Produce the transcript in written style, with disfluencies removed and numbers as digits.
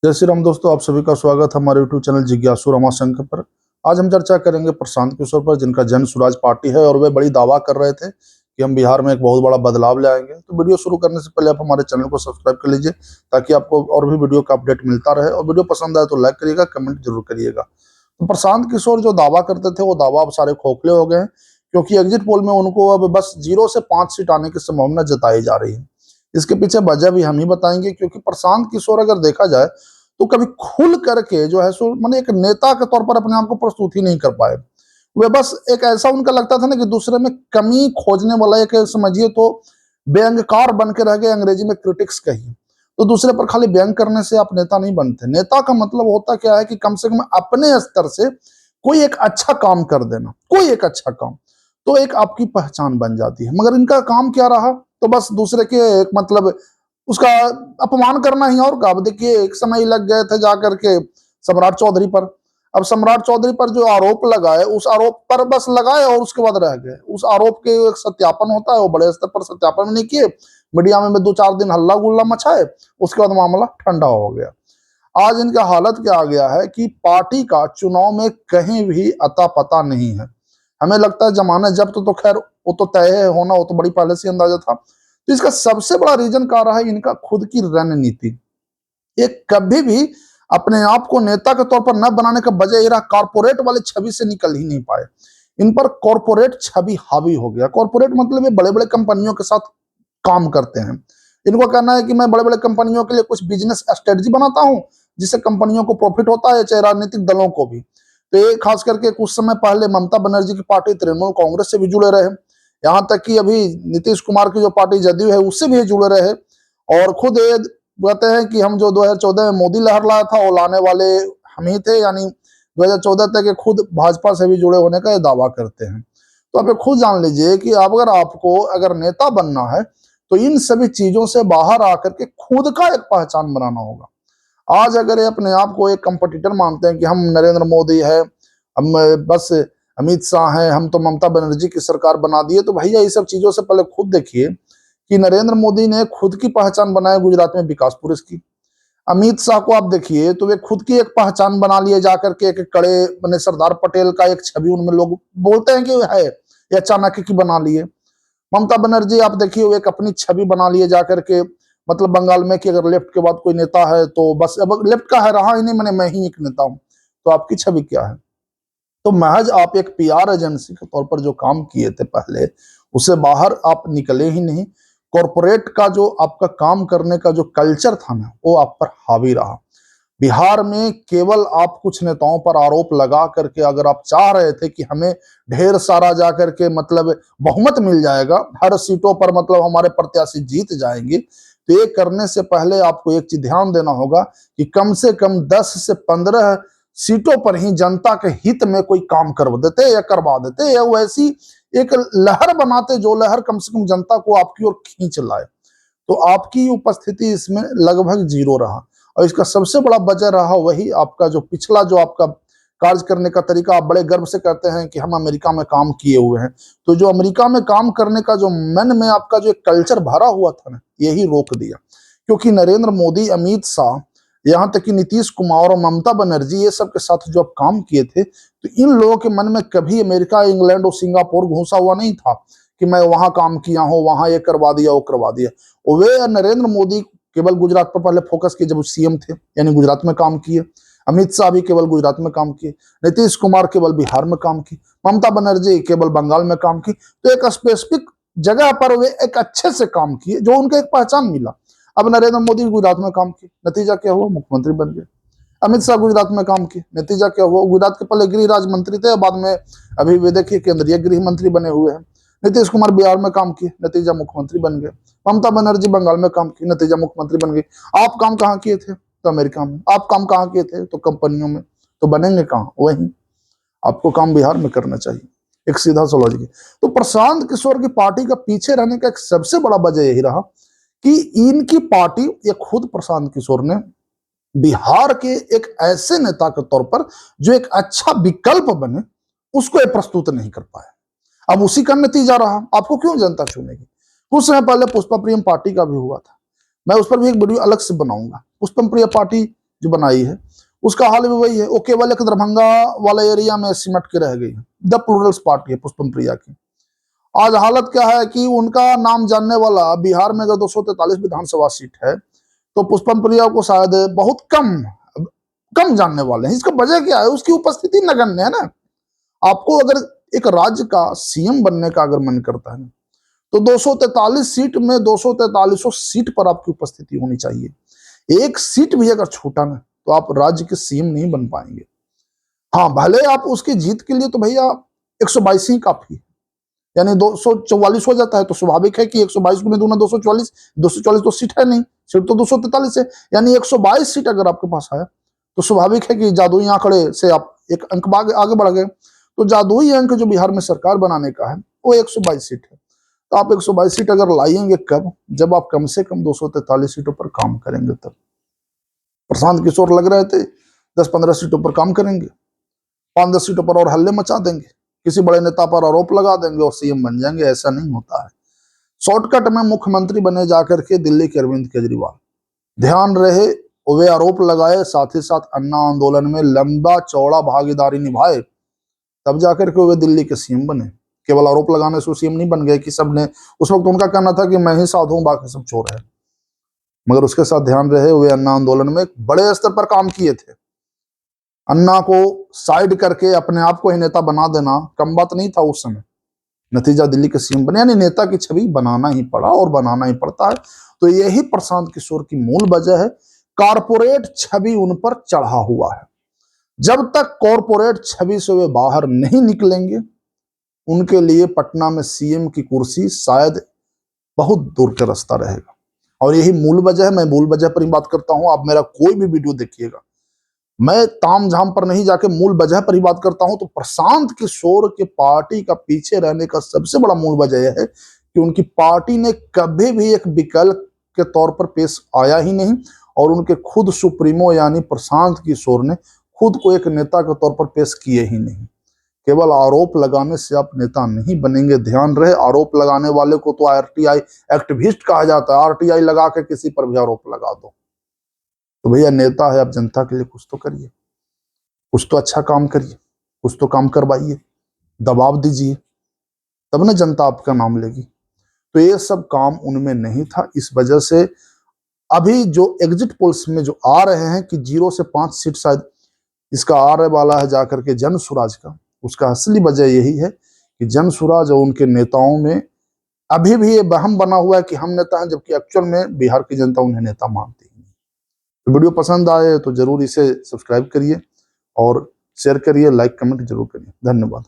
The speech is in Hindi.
जय श्री राम दोस्तों, आप सभी का स्वागत है हमारे यूट्यूब चैनल जिज्ञासु रमाशंकर पर। आज हम चर्चा करेंगे प्रशांत किशोर पर, जिनका जन स्वराज पार्टी है और वे बड़ी दावा कर रहे थे कि हम बिहार में एक बहुत बड़ा बदलाव ले आएंगे। तो वीडियो शुरू करने से पहले आप हमारे चैनल को सब्सक्राइब कर लीजिए ताकि आपको और भी वीडियो का अपडेट मिलता रहे। और वीडियो पसंद आए तो लाइक करिएगा, कमेंट जरूर करिएगा। तो प्रशांत किशोर जो दावा करते थे वो दावा अब सारे खोखले हो गए हैं, क्योंकि एग्जिट पोल में उनको अब बस 0 से 5 सीट आने की संभावना जताई जा रही है। इसके पीछे वजह भी हम ही बताएंगे, क्योंकि प्रशांत किशोर अगर देखा जाए तो कभी खुल करके जो है सो माने एक नेता के तौर पर अपने आप को प्रस्तुत ही नहीं कर पाए। वे बस एक ऐसा उनका लगता था ना कि दूसरे में कमी खोजने वाला, एक समझिए तो व्यंग्यकार बन के रह गए, अंग्रेजी में क्रिटिक्स कहिए। तो दूसरे पर खाली व्यंग करने से आप नेता नहीं बनते। नेता का मतलब होता क्या है कि कम से कम अपने स्तर से कोई एक अच्छा काम कर देना, कोई एक अच्छा काम, तो एक आपकी पहचान बन जाती है। मगर इनका काम क्या रहा, तो बस दूसरे के एक मतलब उसका अपमान करना ही। और का अब देखिए, एक समय लग गए थे जाकर के सम्राट चौधरी पर। अब सम्राट चौधरी पर जो आरोप लगाए, उस आरोप पर बस लगाए और उसके बाद रह गए। उस आरोप के एक सत्यापन होता है, वो बड़े स्तर पर सत्यापन नहीं किए, मीडिया में 2-4 दिन हल्ला गुल्ला मचाए, उसके बाद मामला ठंडा हो गया। आज इनका हालत क्या आ गया है कि पार्टी का चुनाव में कहीं भी अता पता नहीं है। हमें लगता है जमानत जब्त तो खैर वो तो तय है होना, वो तो बड़ी पहले से अंदाजा था। तो इसका सबसे बड़ा रीजन क्या रहा है, इनका खुद की रणनीति। ये कभी भी अपने आप को नेता के तौर पर न बनाने का वजह ये रहा, कॉर्पोरेट वाले छवि से निकल ही नहीं पाए। इन पर कॉर्पोरेट छवि हावी हो गया। कॉर्पोरेट मतलब ये बड़े बड़े कंपनियों के साथ काम करते हैं। इनको कहना है कि मैं बड़े बड़े कंपनियों के लिए कुछ बिजनेस स्ट्रेटजी बनाता हूं, जिससे कंपनियों को प्रॉफिट होता है, चाहे राजनीतिक दलों को भी। तो ये खास करके कुछ समय पहले ममता बनर्जी की पार्टी तृणमूल कांग्रेस से भी जुड़े रहे, यहाँ तक कि अभी नीतीश कुमार की जो पार्टी जदयू है उससे भी जुड़े रहे। और खुद ये कहते हैं कि हम जो 2014 में मोदी लहर लाया था वो लाने वाले हम ही थे, यानी 2014 तक खुद भाजपा से भी जुड़े होने का ये दावा करते हैं। तो आप खुद जान लीजिए कि अगर आपको अगर नेता बनना है तो इन सभी चीजों से बाहर आकर के खुद का एक पहचान बनाना होगा। आज अगर ये अपने आप को एक कंपटीटर मानते हैं कि हम नरेंद्र मोदी है, हम बस अमित शाह हैं, हम तो ममता बनर्जी की सरकार बना दिए, तो भैया ये सब चीजों से पहले खुद देखिए कि नरेंद्र मोदी ने खुद की पहचान बनाई गुजरात में विकास पुरुष की। अमित शाह को आप देखिए तो वे खुद की एक पहचान बना लिए जाकर के, एक कड़े बने सरदार पटेल का एक छवि उनमें लोग बोलते हैं कि है, ये अचानक की बना लिए। ममता बनर्जी आप देखिए वो एक अपनी छवि बना लिए जाकर के, मतलब बंगाल में कि अगर लेफ्ट के बाद कोई नेता है तो बस अब लेफ्ट का है रहा ही नहीं, मैंने मैं ही एक नेता हूं। तो आपकी छवि क्या है? तो महज आप एक पीआर एजेंसी के तौर पर जो काम किए थे पहले, उसे बाहर आप निकले ही नहीं। कॉरपोरेट का जो आपका काम करने का जो कल्चर था ना, वो आप पर हावी रहा। बिहार में केवल आप कुछ नेताओं पर आरोप लगा करके अगर आप चाह रहे थे कि हमें ढेर सारा जाकर के मतलब बहुमत मिल जाएगा, हर सीटों पर मतलब हमारे प्रत्याशी जीत जाएंगे, तो ये करने से पहले आपको एक चीज ध्यान देना होगा कि कम से कम 10 से 15 सीटों पर ही जनता के हित में कोई काम कर देते या करवा देते, या वैसी एक लहर बनाते जो लहर कम से कम जनता को आपकी ओर खींच लाए। तो आपकी उपस्थिति इसमें लगभग 0 रहा। और इसका सबसे बड़ा वजह रहा वही आपका जो पिछला जो आपका कार्य करने का तरीका। आप बड़े गर्व से कहते हैं कि हम अमेरिका में काम किए हुए हैं, तो जो अमेरिका में काम करने का जो मन में आपका जो कल्चर भरा हुआ था ना, यही रोक दिया। क्योंकि नरेंद्र मोदी, अमित शाह, यहाँ तक कि नीतीश कुमार और ममता बनर्जी, ये सब के साथ जो आप काम किए थे, तो इन लोगों के मन में कभी अमेरिका, इंग्लैंड और सिंगापुर घुसा हुआ नहीं था कि मैं वहां काम किया हूं, वहां ये करवा दिया वो करवा दिया। वे नरेंद्र मोदी केवल गुजरात पर पहले फोकस किए जब सीएम थे, यानी गुजरात में काम किए। अमित शाह भी केवल गुजरात में काम किए। नीतीश कुमार केवल बिहार में काम की। ममता बनर्जी केवल बंगाल में काम की। तो एक स्पेसिफिक जगह पर वे एक अच्छे से काम किए जो उनको एक पहचान मिला। अब नरेंद्र मोदी गुजरात में काम किए, नतीजा क्या हुआ? मुख्यमंत्री बन गए। अमित शाह गुजरात में काम किए, नतीजा क्या हुआ? गुजरात के पहले गृह राज्य मंत्री थे, बाद में अभी वे देखिए केंद्रीय गृह मंत्री बने हुए हैं। नीतीश कुमार बिहार में काम किए, नतीजा मुख्यमंत्री बन गए। ममता बनर्जी बंगाल में काम की, नतीजा मुख्यमंत्री बन गई। आप काम कहाँ किए थे? तो अमेरिका में। आप काम कहाँ किए थे? तो कंपनियों में। तो बनेंगे कहाँ? वहीं। आपको काम बिहार में करना चाहिए। एक सीधा सा लॉजिक। तो प्रशांत किशोर की पार्टी का पीछे रहने का एक सबसे बड़ा वजह यही रहा कि इनकी पार्टी, ये खुद प्रशांत किशोर ने बिहार के एक ऐसे नेता के तौर पर जो एक अच्छा विकल्प बने, उसको ये प्रस्तुत नहीं कर पाए। अब उसी का नतीजा रहा। आपको क्यों जनता चुनेगी? कुछ समय पहले पुष्पा प्रियम पार्टी का भी हुआ था, मैं उस पर भी एक वीडियो अलग से बनाऊंगा। पुष्पम प्रिय पार्टी जो बनाई है उसका हाल भी वही है। वो केवल एक दरभंगा वाले एरिया में सिमट के रह गई है। द प्लूरल्स पार्टी है पुष्पम प्रिया की। आज हालत क्या है कि उनका नाम जानने वाला बिहार में अगर 243 विधानसभा सीट है तो पुष्पम प्रिया को शायद बहुत कम कम जानने वाले हैं। इसका वजह क्या है? उसकी उपस्थिति नगण्य है ना। आपको अगर एक राज्य का सीएम बनने का अगर मन करता है ना तो 243 सीट में 243 सीट पर आपकी उपस्थिति होनी चाहिए। एक सीट भी अगर छूटा ना तो आप राज्य के सीएम नहीं बन पाएंगे। हाँ, भले आप उसकी जीत के लिए तो भैया 122 ही काफी है, यानी 244 हो जाता है तो स्वाभाविक है कि 122 गुने दूना 244, 244 तो सीट है नहीं, सीट तो 243 है, यानी 122 सीट अगर आपके पास है तो स्वाभाविक है कि जादुई आंकड़े से आप एक अंक आगे बढ़ गए। तो जादुई अंक जो बिहार में सरकार बनाने का है वो 122 सीट है। तो आप 122 सीट अगर लाएंगे कब? जब आप कम से कम 243 सीटों पर काम करेंगे तब। प्रशांत किशोर लग रहे थे 10-15 सीटों पर काम करेंगे, 5-10 सीटों पर और हल्ले मचा देंगे, किसी बड़े नेता पर आरोप लगा देंगे और सीएम बन जाएंगे। ऐसा नहीं होता है। शॉर्टकट में मुख्यमंत्री बने जाकर के दिल्ली के अरविंद केजरीवाल, ध्यान रहे वे आरोप लगाए, साथ ही साथ अन्ना आंदोलन में लंबा चौड़ा भागीदारी निभाए, तब जाकर के वे दिल्ली के सीएम बने। केवल आरोप लगाने से सीएम नहीं बन गए कि सबने, उस वक्त उनका कहना था कि मैं ही साधु हूं बाकी सब चोर है, मगर उसके साथ ध्यान रहे वे अन्ना आंदोलन में बड़े स्तर पर काम किए थे। अन्ना को साइड करके अपने आप को ही नेता बना देना कम बात नहीं था उस समय। नतीजा दिल्ली के सीएम बने, यानी नेता की छवि बनाना ही पड़ा और बनाना ही पड़ता है। तो यही प्रशांत किशोर की मूल वजह है। कारपोरेट छवि उन पर चढ़ा हुआ है। जब तक कॉरपोरेट छवि से वे बाहर नहीं निकलेंगे उनके लिए पटना में सीएम की कुर्सी शायद बहुत दूर का रास्ता रहेगा। और यही मूल वजह है। मैं मूल वजह पर ही बात करता हूं। आप मेरा कोई भी वीडियो देखिएगा, मैं ताम झाम पर नहीं जाके मूल वजह पर ही बात करता हूं। तो प्रशांत किशोर के पार्टी का पीछे रहने का सबसे बड़ा मूल वजह यह है कि उनकी पार्टी ने कभी भी एक विकल्प के तौर पर पेश आया ही नहीं, और उनके खुद सुप्रीमो यानी प्रशांत किशोर ने खुद को एक नेता के तौर पर पेश किए ही नहीं। केवल आरोप लगाने से आप नेता नहीं बनेंगे। ध्यान रहे, आरोप लगाने वाले को तो आरटीआई एक्टिविस्ट कहा जाता है। आरटीआई लगा के किसी पर भी आरोप लगा दो। तो भैया नेता है, आप जनता के लिए कुछ तो करिए, कुछ तो अच्छा काम करिए, कुछ तो काम करवाइए, दबाव दीजिए, तब ना जनता आपका नाम लेगी। तो ये सब काम उनमें नहीं था। इस वजह से अभी जो एग्जिट पोल्स में जो आ रहे हैं कि 0 से 5 सीट शायद इसका आने वाला है जाकर के जन स्वराज का, उसका असली वजह यही है कि जन स्वराज और उनके नेताओं में अभी भी ये वहम बना हुआ है कि हम नेता हैं, जबकि एक्चुअल में बिहार की जनता उन्हें नेता मानती है। तो वीडियो पसंद आए तो जरूर इसे सब्सक्राइब करिए और शेयर करिए, लाइक कमेंट जरूर करिए। धन्यवाद।